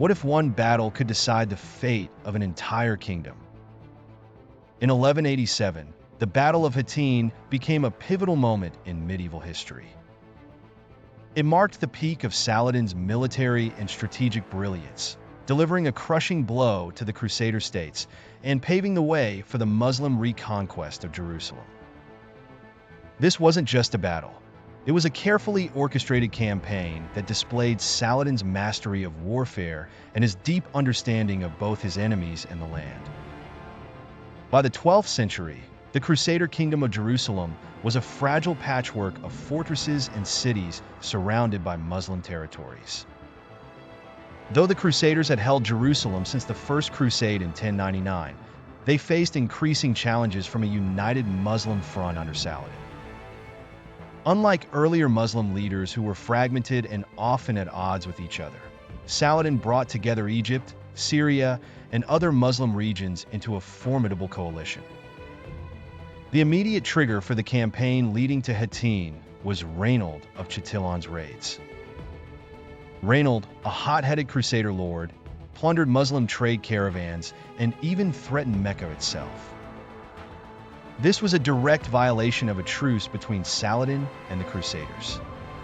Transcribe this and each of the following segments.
What if one battle could decide the fate of an entire kingdom? In 1187, the Battle of Hattin became a pivotal moment in medieval history. It marked the peak of Saladin's military and strategic brilliance, delivering a crushing blow to the Crusader states and paving the way for the Muslim reconquest of Jerusalem. This wasn't just a battle. It was a carefully orchestrated campaign that displayed Saladin's mastery of warfare and his deep understanding of both his enemies and the land. By the 12th century, the Crusader kingdom of Jerusalem was a fragile patchwork of fortresses and cities surrounded by Muslim territories. Though the Crusaders had held Jerusalem since the First Crusade in 1099, they faced increasing challenges from a united Muslim front under Saladin. Unlike earlier Muslim leaders who were fragmented and often at odds with each other, Saladin brought together Egypt, Syria, and other Muslim regions into a formidable coalition. The immediate trigger for the campaign leading to Hattin was Reynold of Chatillon's raids. Reynold, a hot-headed Crusader lord, plundered Muslim trade caravans and even threatened Mecca itself. This was a direct violation of a truce between Saladin and the Crusaders.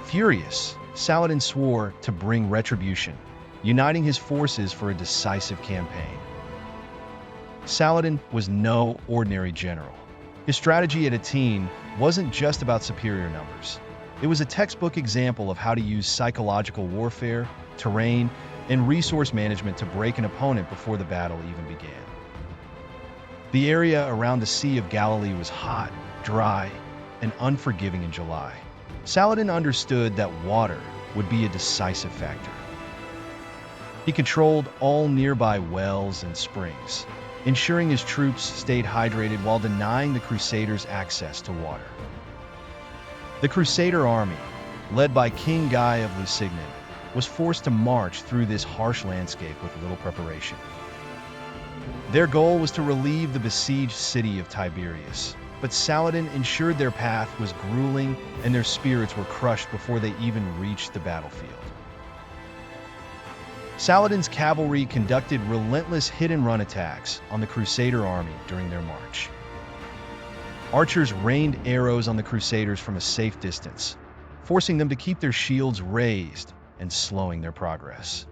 Furious, Saladin swore to bring retribution, uniting his forces for a decisive campaign. Saladin was no ordinary general. His strategy at Hattin wasn't just about superior numbers. It was a textbook example of how to use psychological warfare, terrain, and resource management to break an opponent before the battle even began. The area around the Sea of Galilee was hot, dry, and unforgiving in July. Saladin understood that water would be a decisive factor. He controlled all nearby wells and springs, ensuring his troops stayed hydrated while denying the Crusaders access to water. The Crusader army, led by King Guy of Lusignan, was forced to march through this harsh landscape with little preparation. Their goal was to relieve the besieged city of Tiberias, but Saladin ensured their path was grueling and their spirits were crushed before they even reached the battlefield. Saladin's cavalry conducted relentless hit-and-run attacks on the Crusader army during their march. Archers rained arrows on the Crusaders from a safe distance, forcing them to keep their shields raised and slowing their progress.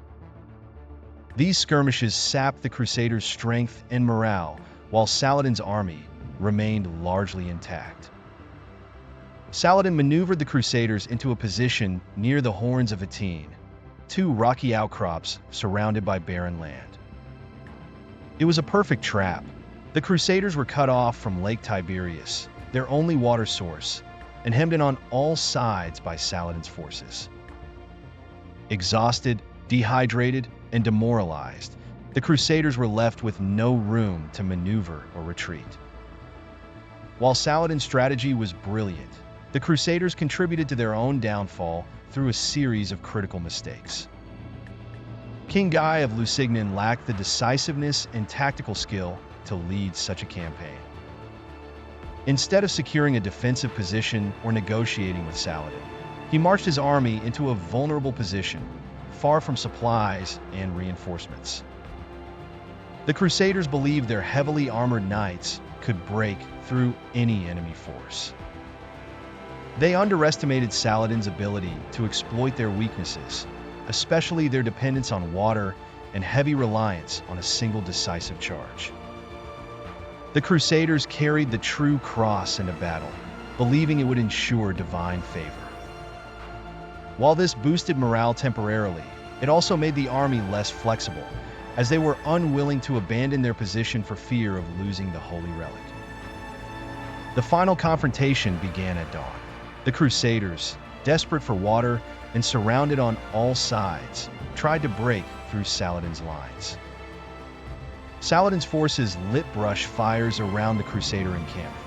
These skirmishes sapped the Crusaders' strength and morale, while Saladin's army remained largely intact. Saladin maneuvered the Crusaders into a position near the Horns of Hattin, two rocky outcrops surrounded by barren land. It was a perfect trap. The Crusaders were cut off from Lake Tiberias, their only water source, and hemmed in on all sides by Saladin's forces. Exhausted, dehydrated, and demoralized, the Crusaders were left with no room to maneuver or retreat. While Saladin's strategy was brilliant, the Crusaders contributed to their own downfall through a series of critical mistakes. King Guy of Lusignan lacked the decisiveness and tactical skill to lead such a campaign. Instead of securing a defensive position or negotiating with Saladin, he marched his army into a vulnerable position, far from supplies and reinforcements. The Crusaders believed their heavily armored knights could break through any enemy force. They underestimated Saladin's ability to exploit their weaknesses, especially their dependence on water and heavy reliance on a single decisive charge. The Crusaders carried the true cross into battle, believing it would ensure divine favor. While this boosted morale temporarily, it also made the army less flexible, as they were unwilling to abandon their position for fear of losing the holy relic. The final confrontation began at dawn. The Crusaders, desperate for water and surrounded on all sides, tried to break through Saladin's lines. Saladin's forces lit brush fires around the Crusader encampment.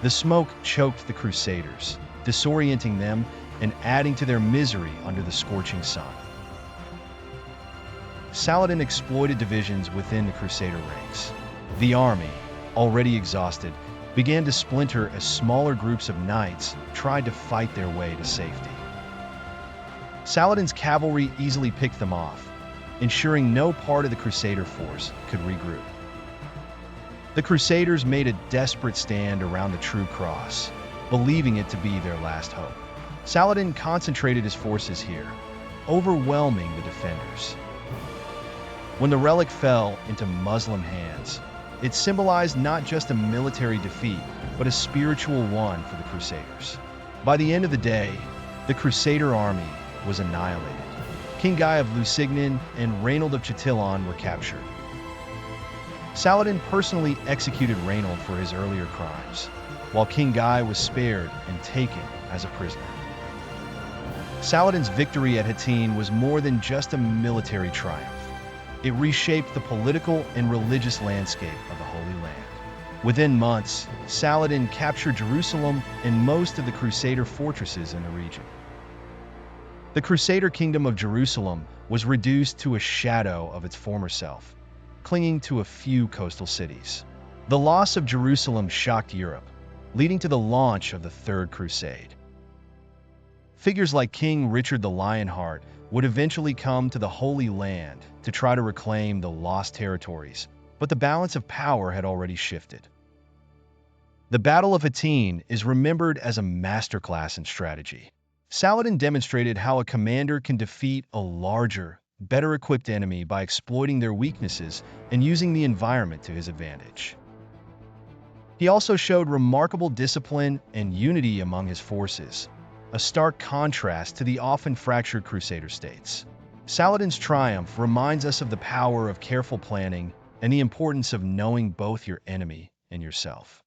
The smoke choked the Crusaders, disorienting them and adding to their misery under the scorching sun. Saladin exploited divisions within the Crusader ranks. The army, already exhausted, began to splinter as smaller groups of knights tried to fight their way to safety. Saladin's cavalry easily picked them off, ensuring no part of the Crusader force could regroup. The Crusaders made a desperate stand around the True Cross, believing it to be their last hope. Saladin concentrated his forces here, overwhelming the defenders. When the relic fell into Muslim hands, it symbolized not just a military defeat, but a spiritual one for the Crusaders. By the end of the day, the Crusader army was annihilated. King Guy of Lusignan and Raynald of Chatillon were captured. Saladin personally executed Raynald for his earlier crimes, while King Guy was spared and taken as a prisoner. Saladin's victory at Hattin was more than just a military triumph. It reshaped the political and religious landscape of the Holy Land. Within months, Saladin captured Jerusalem and most of the Crusader fortresses in the region. The Crusader kingdom of Jerusalem was reduced to a shadow of its former self, clinging to a few coastal cities. The loss of Jerusalem shocked Europe, leading to the launch of the Third Crusade. Figures like King Richard the Lionheart would eventually come to the Holy Land to try to reclaim the lost territories, but the balance of power had already shifted. The Battle of Hattin is remembered as a masterclass in strategy. Saladin demonstrated how a commander can defeat a larger, better-equipped enemy by exploiting their weaknesses and using the environment to his advantage. He also showed remarkable discipline and unity among his forces, a stark contrast to the often fractured Crusader states. Saladin's triumph reminds us of the power of careful planning and the importance of knowing both your enemy and yourself.